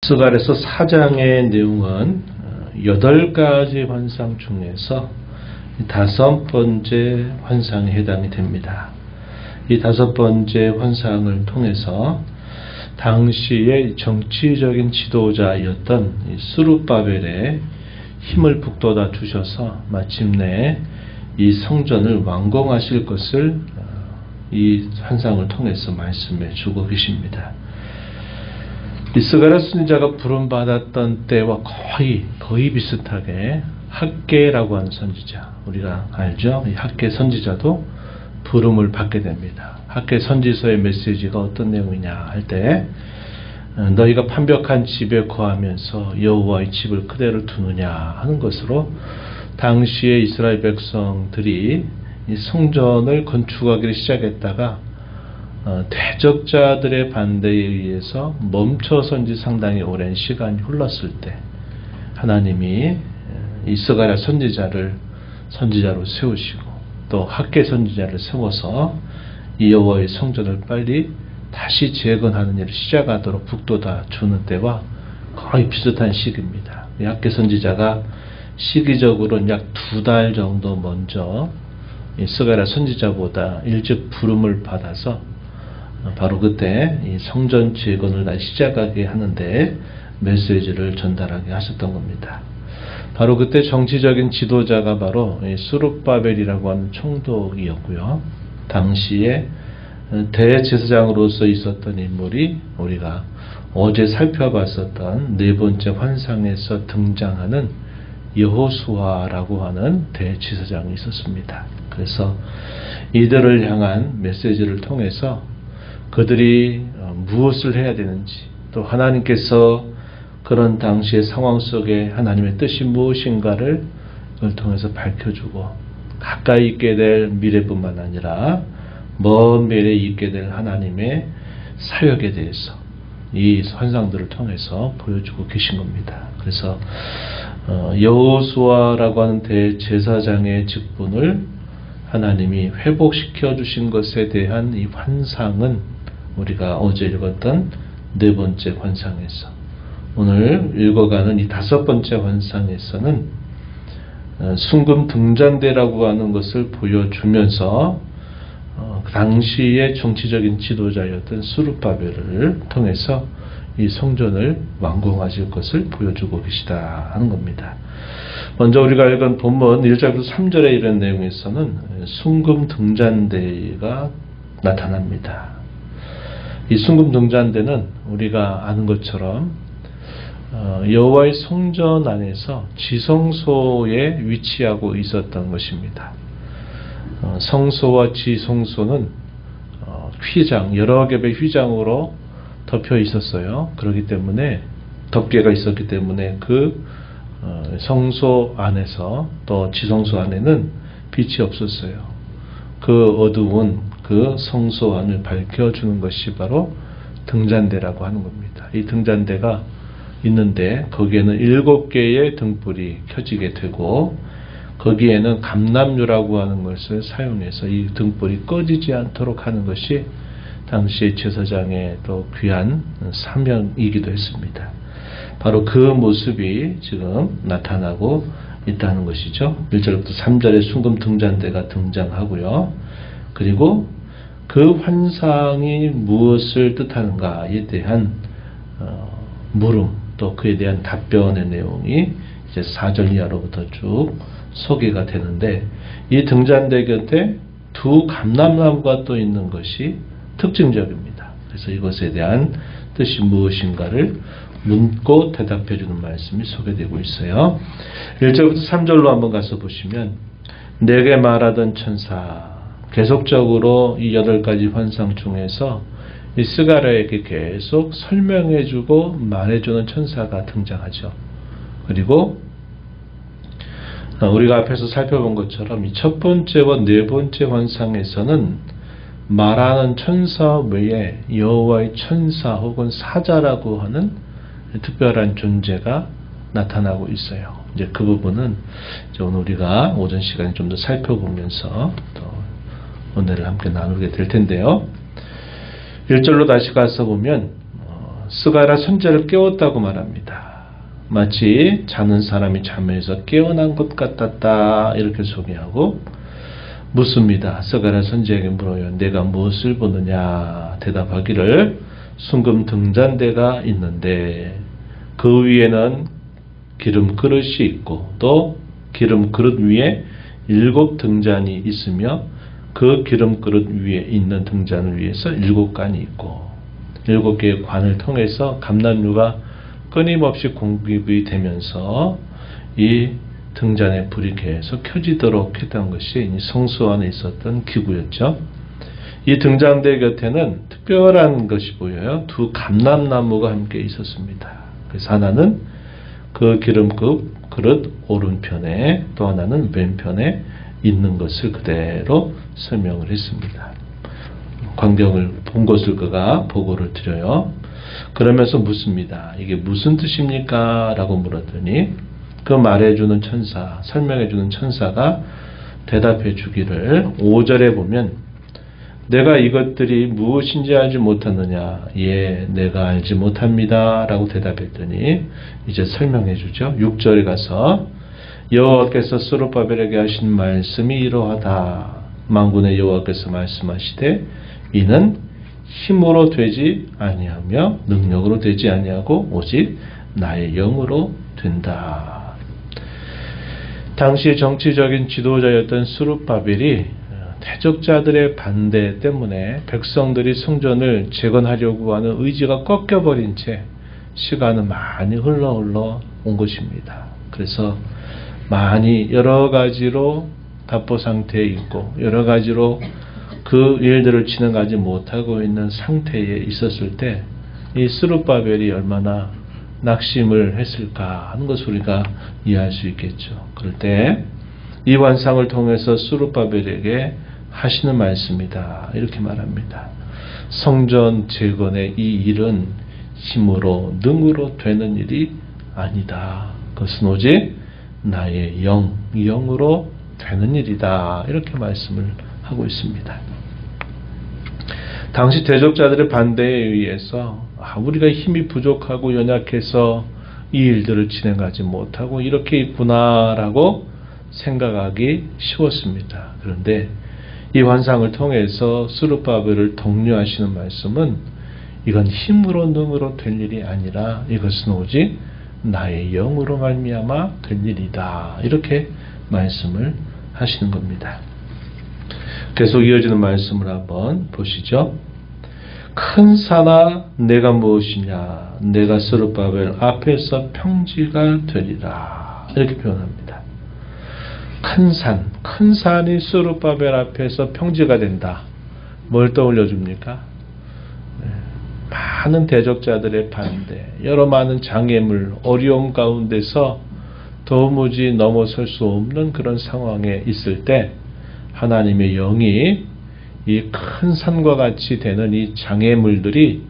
스갈에서 4장의 내용은 8가지 환상 중에서 5번째 환상에 해당이 됩니다. 이 5번째 환상을 통해서 당시의 정치적인 지도자였던 스룹바벨에 힘을 북돋아 주셔서 마침내 이 성전을 완공하실 것을 이 환상을 통해서 말씀해 주고 계십니다. 이 스가랴 선지자가 부름받았던 때와 거의 비슷하게 학개라고 하는 선지자, 우리가 알죠? 이 학개 선지자도 부름을 받게 됩니다. 학개 선지서의 메시지가 어떤 내용이냐 할 때, 너희가 판벽한 집에 거하면서 여호와의 집을 그대로 두느냐 하는 것으로 당시의 이스라엘 백성들이 이 성전을 건축하기를 시작했다가 대적자들의 반대에 의해서 멈춰선 지 상당히 오랜 시간이 흘렀을 때 하나님이 이 스가랴 선지자로 세우시고 또 학개 선지자를 세워서 이 여호와의 성전을 빨리 다시 재건하는 일을 시작하도록 북돋아 주는 때와 거의 비슷한 시기입니다. 이 학개 선지자가 시기적으로는 약 2달 정도 먼저 이 스가랴 선지자보다 일찍 부름을 받아서 바로 그때 이 성전 재건을 다시 시작하게 하는데 메시지를 전달하게 하셨던 겁니다. 바로 그때 정치적인 지도자가 바로 스룹바벨이라고 하는 총독이었고요. 당시에 대제사장으로서 있었던 인물이 우리가 어제 살펴봤었던 4번째 환상에서 등장하는 여호수아라고 하는 대제사장이 있었습니다. 그래서 이들을 향한 메시지를 통해서 그들이 무엇을 해야 되는지, 또 하나님께서 그런 당시의 상황 속에 하나님의 뜻이 무엇인가를 그걸 통해서 밝혀주고 가까이 있게 될 미래뿐만 아니라 먼 미래에 있게 될 하나님의 사역에 대해서 이 환상들을 통해서 보여주고 계신 겁니다. 그래서 여호수아라고 하는 대제사장의 직분을 하나님이 회복시켜 주신 것에 대한 이 환상은 우리가 어제 읽었던 4번째 환상에서, 오늘 읽어가는 이 5번째 환상에서는 순금 등잔대라고 하는 것을 보여주면서 당시의 정치적인 지도자였던 스룹바벨을 통해서 이 성전을 완공하실 것을 보여주고 계시다 하는 겁니다. 먼저 우리가 읽은 본문 1절부터 3절에 이런 내용에서는 순금 등잔대가 나타납니다. 이 순금 등잔대는 우리가 아는 것처럼 여호와의 성전 안에서 지성소에 위치하고 있었던 것입니다. 성소와 지성소는 휘장, 여러 겹의 휘장으로 덮여 있었어요. 그렇기 때문에 덮개가 있었기 때문에 그 성소 안에서 또 지성소 안에는 빛이 없었어요. 그 어두운 그 성소 안을 밝혀주는 것이 바로 등잔대라고 하는 겁니다. 이 등잔대가 있는데 거기에는 7개의 등불이 켜지게 되고 거기에는 감람유라고 하는 것을 사용해서 이 등불이 꺼지지 않도록 하는 것이 당시의 제사장의 또 귀한 사명이기도 했습니다. 바로 그 모습이 지금 나타나고 있다는 것이죠. 1절부터 3절에 순금 등잔대가 등장하고요. 그리고 그 환상이 무엇을 뜻하는가에 대한 물음, 또 그에 대한 답변의 내용이 이제 4절 이하로부터 쭉 소개가 되는데, 이 등잔대 곁에 2 감람나무가 또 있는 것이 특징적입니다. 그래서 이것에 대한 뜻이 무엇인가를 묻고 대답해 주는 말씀이 소개되고 있어요. 1절부터 3절로 한번 가서 보시면, 내게 말하던 천사, 계속적으로 이 8가지 환상 중에서 이 스가랴에게 계속 설명해주고 말해주는 천사가 등장하죠. 그리고 우리가 앞에서 살펴본 것처럼 이 1번째와 4번째 환상에서는 말하는 천사 외에 여호와의 천사 혹은 사자라고 하는 특별한 존재가 나타나고 있어요. 이제 그 부분은 이제 오늘 우리가 오전 시간에 좀 더 살펴보면서 또 은혜를 함께 나누게 될 텐데요. 1절로 다시 가서 보면 스가랴 선지자를 깨웠다고 말합니다. 마치 자는 사람이 잠에서 깨어난 것 같았다 이렇게 소개하고 묻습니다. 스가랴 선지자에게 물어요. 내가 무엇을 보느냐? 대답하기를 순금 등잔대가 있는데 그 위에는 기름 그릇이 있고 또 기름 그릇 위에 7 등잔이 있으며 그 기름 그릇 위에 있는 등잔을 위해서 7관이 있고 7개의 관을 통해서 감람류가 끊임없이 공급이 되면서 이 등잔에 불이 계속 켜지도록 했던 것이 성소 안에 있었던 기구였죠. 이 등잔대 곁에는 특별한 것이 보여요. 2 감람나무가 함께 있었습니다. 그래서 하나는 그 기름 그릇 오른편에 또 하나는 왼편에 있는 것을 그대로 설명을 했습니다. 광경을 본 것을 그가 보고를 드려요. 그러면서 묻습니다. 이게 무슨 뜻입니까? 라고 물었더니 그 말해주는 천사, 설명해주는 천사가 대답해 주기를 5절에 보면 내가 이것들이 무엇인지 알지 못하느냐? 예, 내가 알지 못합니다. 라고 대답했더니 이제 설명해 주죠. 6절에 가서 여호와께서 스룹바벨에게 하신 말씀이 이러하다. 만군의 여호와께서 말씀하시되 이는 힘으로 되지 아니하며 능력으로 되지 아니하고 오직 나의 영으로 된다. 당시 정치적인 지도자였던 스룹바벨이 대적자들의 반대 때문에 백성들이 성전을 재건하려고 하는 의지가 꺾여버린 채 시간은 많이 흘러 온 것입니다. 그래서 많이 여러 가지로 답보 상태에 있고 여러 가지로 그 일들을 진행하지 못하고 있는 상태에 있었을 때 이 스룹바벨이 얼마나 낙심을 했을까 하는 것을 우리가 이해할 수 있겠죠. 그럴 때 이 환상을 통해서 스룹바벨에게 하시는 말씀이다. 이렇게 말합니다. 성전 재건의 이 일은 힘으로 능으로 되는 일이 아니다. 그것은 오직 나의 영으로 되는 일이다. 이렇게 말씀을 하고 있습니다. 당시 대적자들의 반대에 의해서 우리가 힘이 부족하고 연약해서 이 일들을 진행하지 못하고 이렇게 있구나라고 생각하기 쉬웠습니다. 그런데 이 환상을 통해서 스룹바벨을 독려하시는 말씀은 이건 힘으로 능으로 될 일이 아니라 이것은 오직 나의 영으로 말미암아 될 일이다. 이렇게 말씀을 하시는 겁니다. 계속 이어지는 말씀을 한번 보시죠. 큰 산아 내가 무엇이냐? 내가 스룹바벨 앞에서 평지가 되리라. 이렇게 표현합니다. 큰 산이 스룹바벨 앞에서 평지가 된다. 뭘 떠올려 줍니까? 많은 대적자들의 반대, 여러 많은 장애물, 어려움 가운데서 도무지 넘어설 수 없는 그런 상황에 있을 때 하나님의 영이 이 큰 산과 같이 되는 이 장애물들이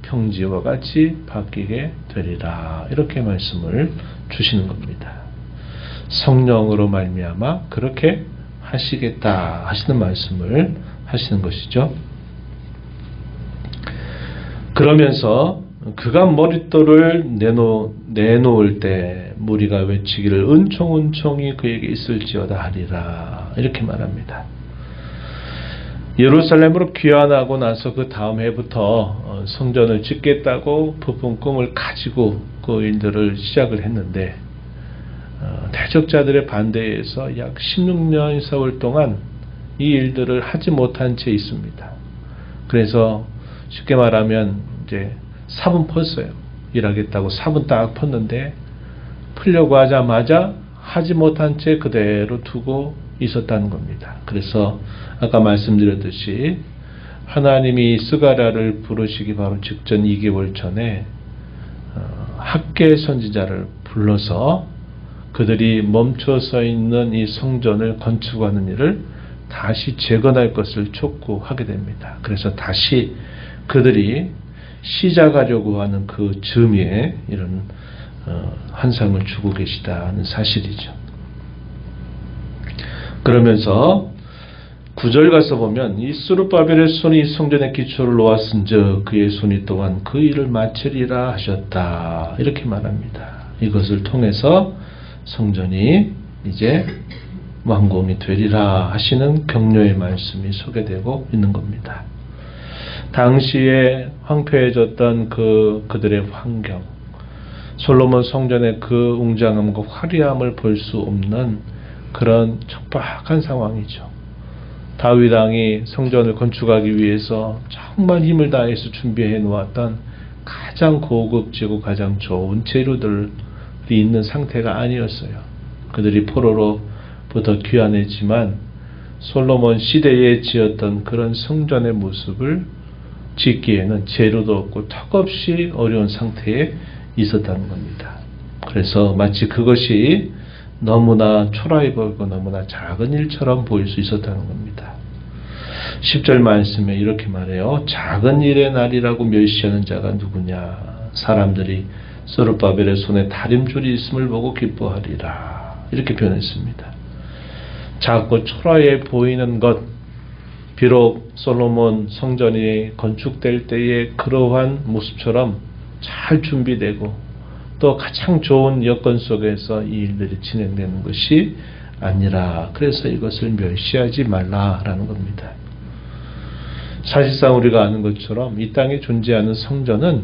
평지와 같이 바뀌게 되리라. 이렇게 말씀을 주시는 겁니다. 성령으로 말미암아 그렇게 하시겠다 하시는 말씀을 하시는 것이죠. 그러면서 그가 머릿돌을 내놓을 때 무리가 외치기를 은총이 그에게 있을지어다 하리라. 이렇게 말합니다. 예루살렘으로 귀환하고 나서 그 다음 해부터 성전을 짓겠다고 부푼 꿈을 가지고 그 일들을 시작을 했는데 대적자들의 반대에서 약 16년 세월 동안 이 일들을 하지 못한 채 있습니다. 그래서 쉽게 말하면 이제 사분 펐어요. 일하겠다고 사분 딱 폈는데 풀려고 하자마자 하지 못한 채 그대로 두고 있었다는 겁니다. 그래서 아까 말씀드렸듯이 하나님이 스가랴를 부르시기 바로 직전 2개월 전에 학계 선지자를 불러서 그들이 멈춰 서 있는 이 성전을 건축하는 일을 다시 재건할 것을 촉구하게 됩니다. 그래서 다시 그들이 시작하려고 하는 그 즈음에 이런 환상을 주고 계시다는 사실이죠. 그러면서 9절 가서 보면 이 스룹바벨의 손이 성전의 기초를 놓았은즉 그의 손이 또한 그 일을 마치리라 하셨다. 이렇게 말합니다. 이것을 통해서 성전이 이제 완공이 되리라 하시는 격려의 말씀이 소개되고 있는 겁니다. 당시에 황폐해졌던 그들의 환경, 솔로몬 성전의 그 웅장함과 화려함을 볼 수 없는 그런 척박한 상황이죠. 다윗 왕이 성전을 건축하기 위해서 정말 힘을 다해서 준비해 놓았던 가장 고급지고 가장 좋은 재료들이 있는 상태가 아니었어요. 그들이 포로로부터 귀환했지만 솔로몬 시대에 지었던 그런 성전의 모습을 짓기에는 재료도 없고 턱없이 어려운 상태에 있었다는 겁니다. 그래서 마치 그것이 너무나 초라해 보이고 너무나 작은 일처럼 보일 수 있었다는 겁니다. 10절 말씀에 이렇게 말해요. 작은 일의 날이라고 멸시하는 자가 누구냐. 사람들이 스룹바벨의 손에 다림줄이 있음을 보고 기뻐하리라. 이렇게 표현했습니다. 작고 초라해 보이는 것, 비록 솔로몬 성전이 건축될 때의 그러한 모습처럼 잘 준비되고 또 가장 좋은 여건 속에서 이 일들이 진행되는 것이 아니라 그래서 이것을 멸시하지 말라라는 겁니다. 사실상 우리가 아는 것처럼 이 땅에 존재하는 성전은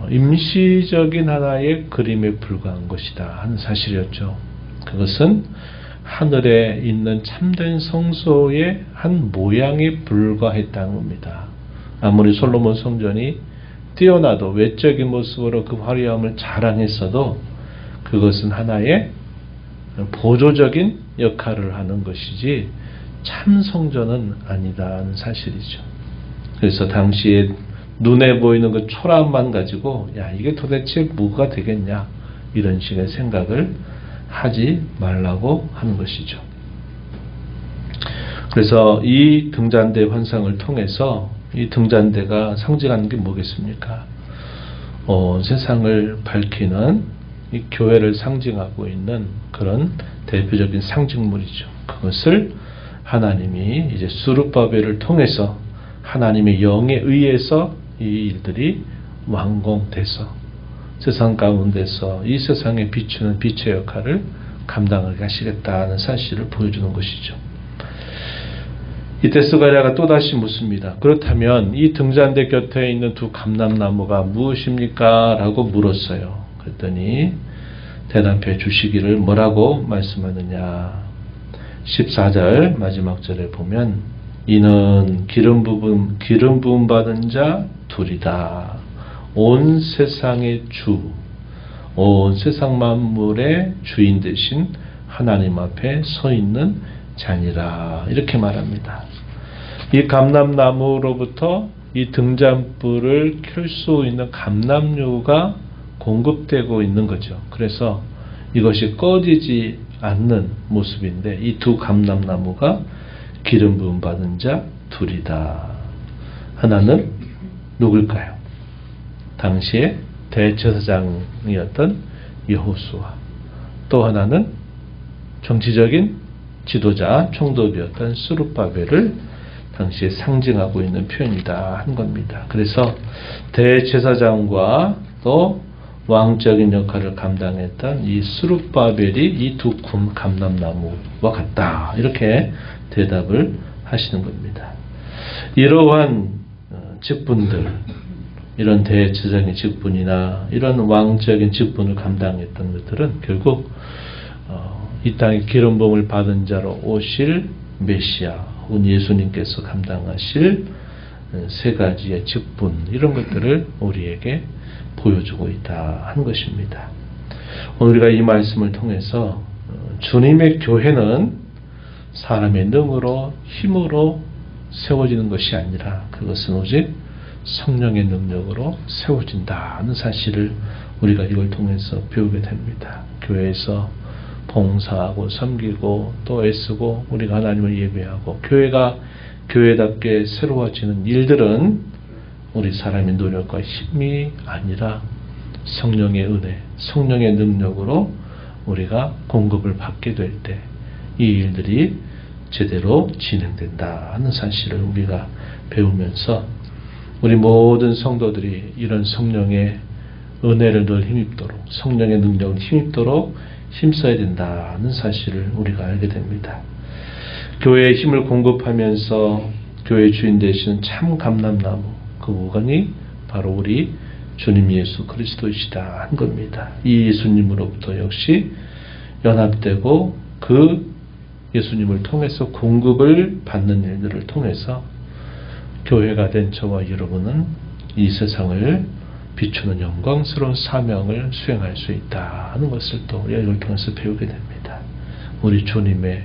임시적인 하나의 그림에 불과한 것이다 하는 사실이었죠. 그것은 하늘에 있는 참된 성소의 한 모양에 불과했다는 겁니다. 아무리 솔로몬 성전이 뛰어나도 외적인 모습으로 그 화려함을 자랑했어도 그것은 하나의 보조적인 역할을 하는 것이지 참 성전은 아니다는 사실이죠. 그래서 당시에 눈에 보이는 그 초라함만 가지고 야 이게 도대체 뭐가 되겠냐 이런 식의 생각을 하지 말라고 하는 것이죠. 그래서 이 등잔대 환상을 통해서 이 등잔대가 상징하는 게 뭐겠습니까? 세상을 밝히는 이 교회를 상징하고 있는 그런 대표적인 상징물이죠. 그것을 하나님이 이제 스룹바벨을 통해서 하나님의 영에 의해서 이 일들이 완공돼서 세상 가운데서 이 세상에 비추는 빛의 역할을 감당을 하시겠다는 사실을 보여주는 것이죠. 이때 스가랴가 또다시 묻습니다. 그렇다면 이 등잔대 곁에 있는 두 감람나무가 무엇입니까? 라고 물었어요. 그랬더니 대답해 주시기를 뭐라고 말씀하느냐. 14절 마지막 절에 보면 이는 기름 부음 받은 자 둘이다. 온 세상의 주, 온 세상 만물의 주인 되신 하나님 앞에 서 있는 자니라. 이렇게 말합니다. 이 감람나무로부터 이 등잔불을 켤 수 있는 감람유가 공급되고 있는 거죠. 그래서 이것이 꺼지지 않는 모습인데 이 두 감람나무가 기름 부음 받은 자 둘이다. 하나는 누굴까요? 당시에 대제사장이었던 여호수아, 또 하나는 정치적인 지도자 총독이었던 스룹바벨을 당시에 상징하고 있는 표현이다 한 겁니다. 그래서 대제사장과 또 왕적인 역할을 감당했던 이 스룹바벨이 이 두 감람나무와 같다. 이렇게 대답을 하시는 겁니다. 이러한 직분들, 이런 대제사장의 직분이나 이런 왕적인 직분을 감당했던 것들은 결국 이 땅에 기름 부음을 받은 자로 오실 메시아, 예수님께서 감당하실 세 가지의 직분, 이런 것들을 우리에게 보여주고 있다 한 것입니다. 오늘 우리가 이 말씀을 통해서 주님의 교회는 사람의 능으로 힘으로 세워지는 것이 아니라 그것은 오직 성령의 능력으로 세워진다는 사실을 우리가 이걸 통해서 배우게 됩니다. 교회에서 봉사하고 섬기고 또 애쓰고 우리가 하나님을 예배하고 교회가 교회답게 새로워지는 일들은 우리 사람의 노력과 힘이 아니라 성령의 은혜, 성령의 능력으로 우리가 공급을 받게 될 때 이 일들이 제대로 진행된다 하는 사실을 우리가 배우면서 우리 모든 성도들이 이런 성령의 은혜를 늘 힘입도록, 성령의 능력을 힘입도록 힘써야 된다는 사실을 우리가 알게 됩니다. 교회에 힘을 공급하면서 교회 주인 되시는 참 감람나무, 그 우간이 바로 우리 주님 예수 그리스도이시다 한 겁니다. 이 예수님으로부터 역시 연합되고 그 예수님을 통해서 공급을 받는 일들을 통해서 교회가 된 저와 여러분은 이 세상을 비추는 영광스러운 사명을 수행할 수 있다 하는 것을 또 우리가 이걸 통해서 배우게 됩니다. 우리 주님의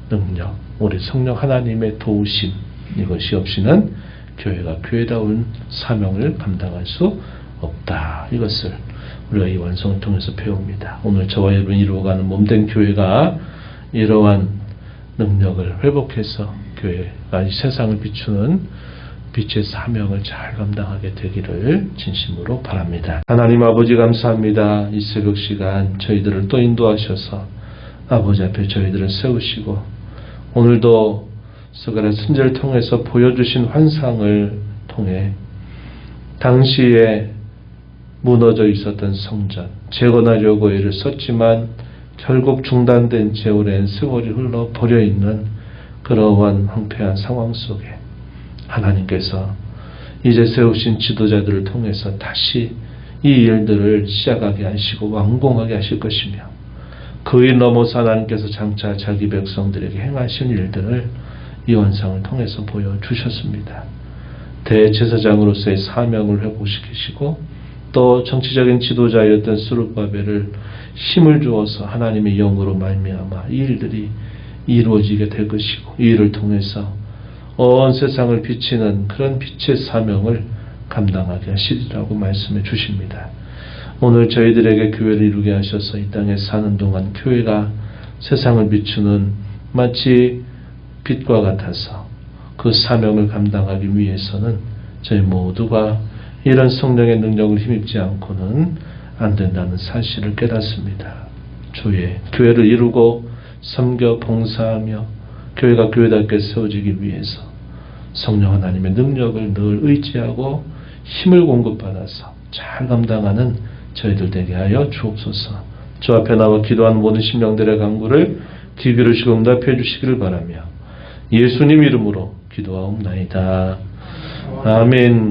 능력, 우리 성령 하나님의 도우심, 이것이 없이는 교회가 교회다운 사명을 감당할 수 없다. 이것을 우리가 이 완성을 통해서 배웁니다. 오늘 저와 여러분이 이루어가는 몸된 교회가 이러한 능력을 회복해서 교회가 이 세상을 비추는 빛의 사명을 잘 감당하게 되기를 진심으로 바랍니다. 하나님 아버지 감사합니다. 이 새벽 시간 저희들을 또 인도하셔서 아버지 앞에 저희들을 세우시고 오늘도 스가랴 선지자를 통해서 보여주신 환상을 통해 당시에 무너져 있었던 성전 재건하려고 애를 썼지만 결국 중단된 채 오랜 세월이 흘러 버려있는 그러한 황폐한 상황 속에 하나님께서 이제 세우신 지도자들을 통해서 다시 이 일들을 시작하게 하시고 완공하게 하실 것이며 그 일 넘어서 하나님께서 장차 자기 백성들에게 행하신 일들을 이 환상을 통해서 보여주셨습니다. 대제사장으로서의 사명을 회복시키시고 또 정치적인 지도자였던 스룹바벨을 힘을 주어서 하나님의 영으로 말미암아 이 일들이 이루어지게 될 것이고 이 일을 통해서 온 세상을 비치는 그런 빛의 사명을 감당하게 하시리라고 말씀해 주십니다. 오늘 저희들에게 교회를 이루게 하셔서 이 땅에 사는 동안 교회가 세상을 비추는 마치 빛과 같아서 그 사명을 감당하기 위해서는 저희 모두가 이런 성령의 능력을 힘입지 않고는 안 된다는 사실을 깨닫습니다. 주의 교회를 이루고 섬겨 봉사하며 교회가 교회답게 세워지기 위해서 성령 하나님의 능력을 늘 의지하고 힘을 공급받아서 잘 감당하는 저희들 되게 하여 주옵소서. 주 앞에 나와 기도하는 모든 심령들의 간구를 귀 기울이시고 응답해 주시기를 바라며 예수님 이름으로 기도하옵나이다. 아멘.